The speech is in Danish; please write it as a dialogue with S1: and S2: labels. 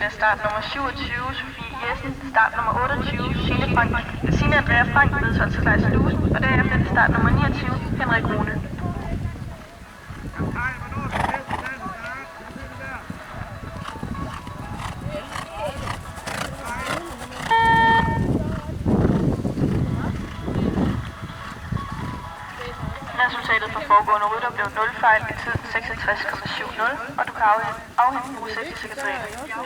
S1: med start nummer 27, Sofie Jessen, start nummer 28, Signe Andrea Frank, vedtholdt til Leis Lusen, og derefter er det start nummer 29, Henrik Rune. Resultatet for foregående rytter blev 0 fejl i tid 66,70, og du kan afhente en udsættelse i sekretariatet.